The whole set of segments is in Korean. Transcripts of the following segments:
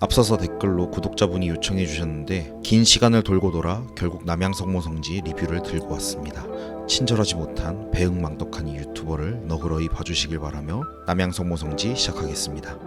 앞서서 댓글로 구독자분이 요청해 주셨는데 긴 시간을 돌고 돌아 결국 남양성모성지 리뷰를 들고 왔습니다. 친절하지 못한 배응망덕한 이 유튜버를 너그러이 봐주시길 바라며 남양성모성지 시작하겠습니다.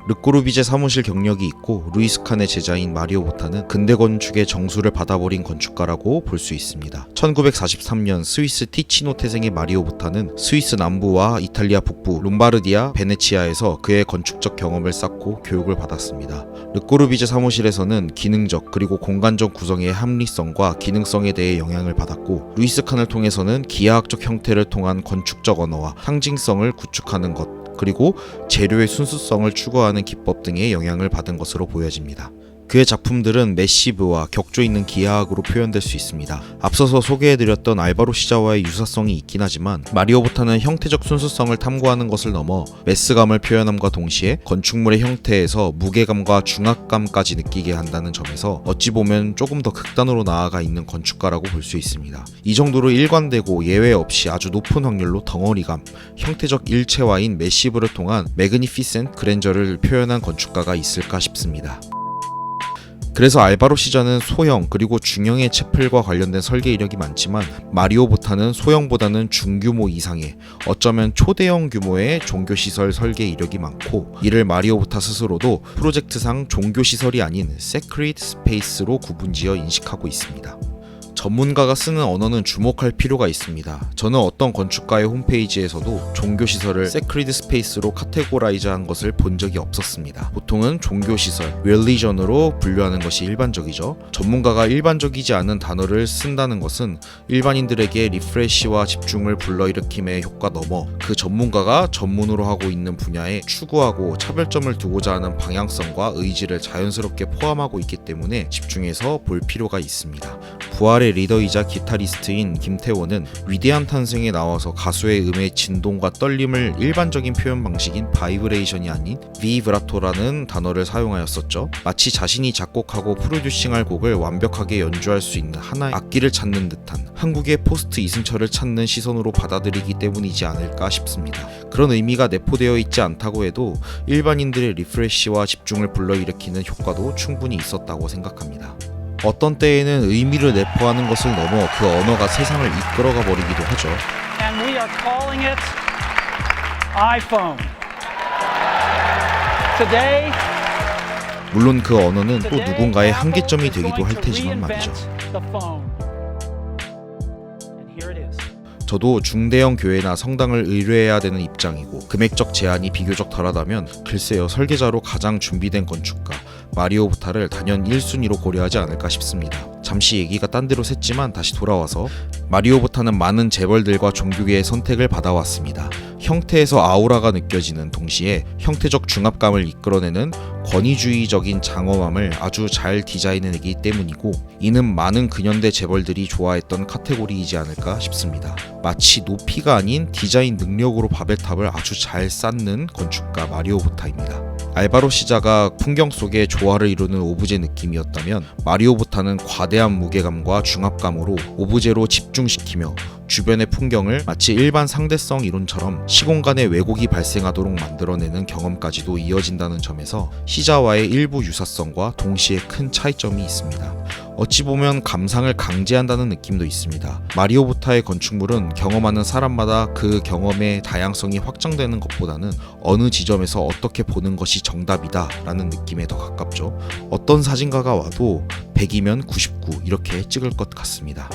르꼬르비제 사무실 경력이 있고 루이스 칸의 제자인 마리오 보타는 근대 건축의 정수를 받아버린 건축가라고 볼 수 있습니다. 1943년 스위스 티치노 태생의 마리오 보타는 스위스 남부와 이탈리아 북부, 롬바르디아, 베네치아에서 그의 건축적 경험을 쌓고 교육을 받았습니다. 르꼬르비제 사무실에서는 기능적 그리고 공간적 구성의 합리성과 기능성에 대해 영향을 받았고, 루이스 칸을 통해서는 기하학적 형태를 통한 건축적 언어와 상징성을 구축하는 것, 그리고 재료의 순수성을 추구하는 기법 등의 영향을 받은 것으로 보여집니다. 그의 작품들은 매시브와 격조 있는 기하학으로 표현될 수 있습니다. 앞서서 소개해드렸던 알바로 시자와의 유사성이 있긴 하지만 마리오 보타는 형태적 순수성을 탐구하는 것을 넘어 매스감을 표현함과 동시에 건축물의 형태에서 무게감과 중압감까지 느끼게 한다는 점에서 어찌 보면 조금 더 극단으로 나아가 있는 건축가라고 볼 수 있습니다. 이 정도로 일관되고 예외 없이 아주 높은 확률로 덩어리감, 형태적 일체화인 매시브를 통한 매그니피센트 그랜저를 표현한 건축가가 있을까 싶습니다. 그래서 알바로 시자는 소형 그리고 중형의 채플과 관련된 설계 이력이 많지만 마리오 보타는 소형보다는 중규모 이상의 어쩌면 초대형 규모의 종교시설 설계 이력이 많고, 이를 마리오 보타 스스로도 프로젝트상 종교시설이 아닌 세크리드 스페이스로 구분지어 인식하고 있습니다. 전문가가 쓰는 언어는 주목할 필요가 있습니다. 저는 어떤 건축가의 홈페이지에서도 종교시설을 세크리드 스페이스로 카테고라이즈한 것을 본 적이 없었습니다. 보통은 종교시설, religion으로 분류하는 것이 일반적이죠. 전문가가 일반적이지 않은 단어를 쓴다는 것은 일반인들에게 리프레시와 집중을 불러일으킴의 효과 넘어 그 전문가가 전문으로 하고 있는 분야에 추구하고 차별점을 두고자 하는 방향성과 의지를 자연스럽게 포함하고 있기 때문에 집중해서 볼 필요가 있습니다. 부활의 리더이자 기타리스트인 김태원은 위대한 탄생에 나와서 가수의 음의 진동과 떨림을 일반적인 표현 방식인 바이브레이션이 아닌 비브라토라는 단어를 사용하였었죠. 마치 자신이 작곡하고 프로듀싱할 곡을 완벽하게 연주할 수 있는 하나의 악기를 찾는 듯한 한국의 포스트 이승철을 찾는 시선으로 받아들이기 때문이지 않을까 싶습니다. 그런 의미가 내포되어 있지 않다고 해도 일반인들의 리프레시와 집중을 불러일으키는 효과도 충분히 있었다고 생각합니다. 어떤 때에는 의미를 내포하는 것을 넘어 그 언어가 세상을 이끌어가 버리기도 하죠. And we are calling it iPhone. Today, 물론 그 언어는 또 누군가의 한계점이 되기도 할 테지만 말이죠. 저도 중대형 교회나 성당을 의뢰해야 되는 입장이고 금액적 제한이 비교적 덜하다면 글쎄요, 설계자로 가장 준비된 건축가 마리오 보타를 단연 1순위로 고려하지 않을까 싶습니다. 잠시 얘기가 딴 데로 샜지만 다시 돌아와서 마리오 보타는 많은 재벌들과 종교계의 선택을 받아왔습니다. 형태에서 아우라가 느껴지는 동시에 형태적 중압감을 이끌어내는 권위주의적인 장엄함을 아주 잘 디자인해내기 때문이고, 이는 많은 근현대 재벌들이 좋아했던 카테고리이지 않을까 싶습니다. 마치 높이가 아닌 디자인 능력으로 바벨탑을 아주 잘 쌓는 건축가 마리오 보타입니다. 알바로 시자가 풍경 속에 조화를 이루는 오브제 느낌이었다면 마리오 보타는 과대한 무게감과 중압감으로 오브제로 집중시키며 주변의 풍경을 마치 일반 상대성 이론처럼 시공간의 왜곡이 발생하도록 만들어내는 경험까지도 이어진다는 점에서 시자와의 일부 유사성과 동시에 큰 차이점이 있습니다. 어찌 보면 감상을 강제한다는 느낌도 있습니다. 마리오 보타의 건축물은 경험하는 사람마다 그 경험의 다양성이 확장되는 것보다는 어느 지점에서 어떻게 보는 것이 정답이다 라는 느낌에 더 가깝죠. 어떤 사진가가 와도 100이면 99 이렇게 찍을 것 같습니다.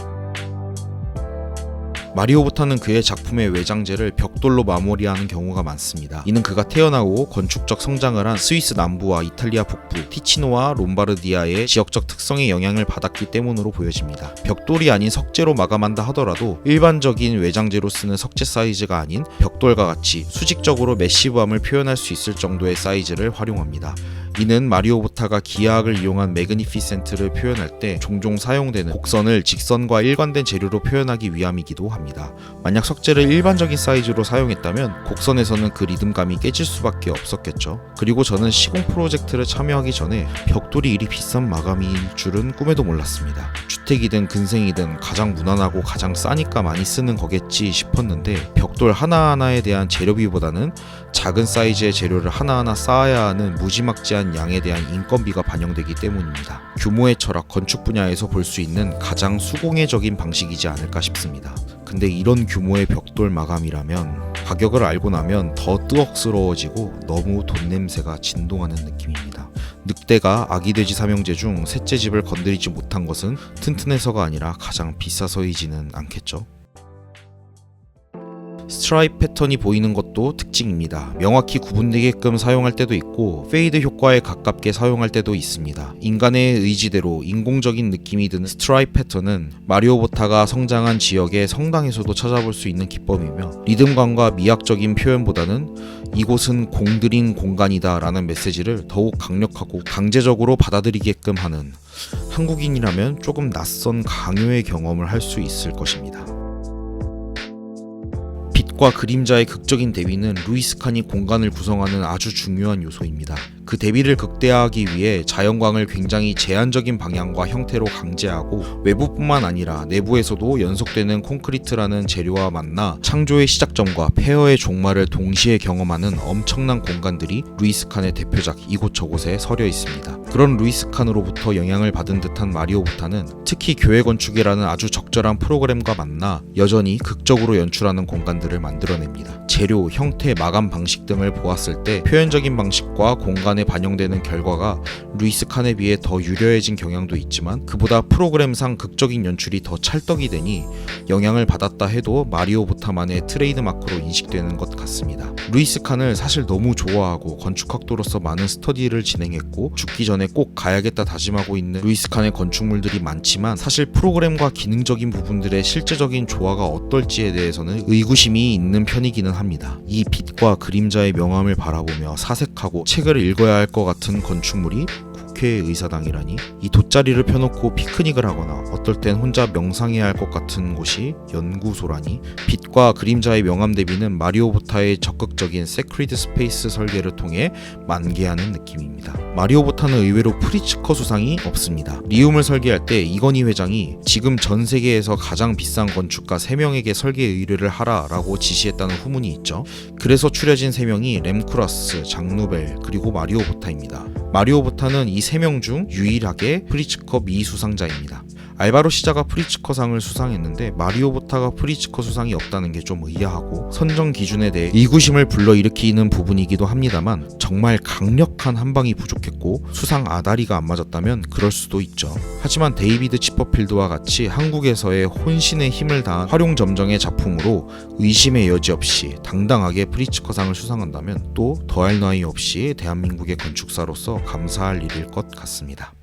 마리오 보타는 그의 작품의 외장재를 벽돌로 마무리하는 경우가 많습니다. 이는 그가 태어나고 건축적 성장을 한 스위스 남부와 이탈리아 북부, 티치노와 롬바르디아의 지역적 특성에 영향을 받았기 때문으로 보여집니다. 벽돌이 아닌 석재로 마감한다 하더라도 일반적인 외장재로 쓰는 석재 사이즈가 아닌 벽돌과 같이 수직적으로 매시브함을 표현할 수 있을 정도의 사이즈를 활용합니다. 이는 마리오 보타가 기하학을 이용한 매그니피센트를 표현할 때 종종 사용되는 곡선을 직선과 일관된 재료로 표현하기 위함이기도 합니다. 만약 석재를 일반적인 사이즈로 사용했다면 곡선에서는 그 리듬감이 깨질 수밖에 없었겠죠. 그리고 저는 시공 프로젝트를 참여하기 전에 벽돌이 이리 비싼 마감이일 줄은 꿈에도 몰랐습니다. 주택이든 근생이든 가장 무난하고 가장 싸니까 많이 쓰는 거겠지 싶었는데 벽돌 하나하나에 대한 재료비보다는 작은 사이즈의 재료를 하나하나 쌓아야 하는 무지막지한 양에 대한 인건비가 반영되기 때문입니다. 규모의 철학, 건축 분야에서 볼 수 있는 가장 수공예적인 방식이지 않을까 싶습니다. 근데 이런 규모의 벽돌 마감이라면 가격을 알고 나면 더 뜨억스러워지고 너무 돈 냄새가 진동하는 느낌입니다. 늑대가 아기 돼지 삼형제 중 셋째 집을 건드리지 못한 것은 튼튼해서가 아니라 가장 비싸서이지는 않겠죠. 스트라이프 패턴이 보이는 것도 특징입니다. 명확히 구분되게끔 사용할 때도 있고 페이드 효과에 가깝게 사용할 때도 있습니다. 인간의 의지대로 인공적인 느낌이 드는 스트라이프 패턴은 마리오 보타가 성장한 지역의 성당에서도 찾아볼 수 있는 기법이며 리듬감과 미학적인 표현보다는 이곳은 공들인 공간이다 라는 메시지를 더욱 강력하고 강제적으로 받아들이게끔 하는 한국인이라면 조금 낯선 강요의 경험을 할 수 있을 것입니다. 빛과 그림자의 극적인 대비는 루이스 칸이 공간을 구성하는 아주 중요한 요소입니다. 그 대비를 극대화하기 위해 자연광을 굉장히 제한적인 방향과 형태로 강제하고 외부뿐만 아니라 내부에서도 연속되는 콘크리트라는 재료와 만나 창조의 시작점과 폐허의 종말을 동시에 경험하는 엄청난 공간들이 루이스 칸의 대표작 이곳저곳에 서려 있습니다. 그런 루이스 칸으로부터 영향을 받은 듯한 마리오 보타는 특히 교회 건축이라는 아주 적절한 프로그램과 만나 여전히 극적으로 연출하는 공간들을 만들어냅니다. 재료, 형태, 마감 방식 등을 보았을 때 표현적인 방식과 공간에 반영되는 결과가 루이스 칸에 비해 더 유려해진 경향도 있지만 그보다 프로그램상 극적인 연출이 더 찰떡이 되니 영향을 받았다 해도 마리오 보타만의 트레이드 마크로 인식되는 것 같습니다. 루이스 칸을 사실 너무 좋아하고 건축학도로서 많은 스터디를 진행했고 죽기 전에 꼭 가야겠다 다짐하고 있는 루이스 칸의 건축물들이 많지만 사실 프로그램과 기능적인 부분들의 실제적인 조화가 어떨지에 대해서는 의구심이 있는 편이기는 합니다. 이 빛과 그림자의 명암을 바라보며 사색하고 책을 읽어야 할 것 같은 건축물이 국회의 의사당이라니, 이 돗자리를 펴놓고 피크닉을 하거나 어떨 땐 혼자 명상해야 할 것 같은 곳이 연구소라니, 빛과 그림자의 명암 대비는 마리오 보타의 적극적인 세크리드 스페이스 설계를 통해 만개하는 느낌입니다. 마리오 보타는 의외로 프리츠커 수상이 없습니다. 리움을 설계할 때 이건희 회장이 지금 전 세계에서 가장 비싼 건축가 3명에게 설계 의뢰를 하라 라고 지시했다는 후문이 있죠. 그래서 추려진 3명이 램쿠라스, 장누벨, 그리고 마리오 보타입니다. 마리오 보타는 이 3명 중 유일하게 프리츠커 미수상자입니다. 알바로 시자가 프리츠커상을 수상했는데 마리오 보타가 프리츠커 수상이 없다는 게 좀 의아하고 선정 기준에 대해 의구심을 불러일으키는 부분이기도 합니다만 정말 강력한 한방이 부족했고 수상 아다리가 안 맞았다면 그럴 수도 있죠. 하지만 데이비드 치퍼필드와 같이 한국에서의 혼신의 힘을 다한 활용점정의 작품으로 의심의 여지 없이 당당하게 프리츠커상을 수상한다면 또 더할 나위 없이 대한민국의 건축사로서 감사할 일일 것 같습니다.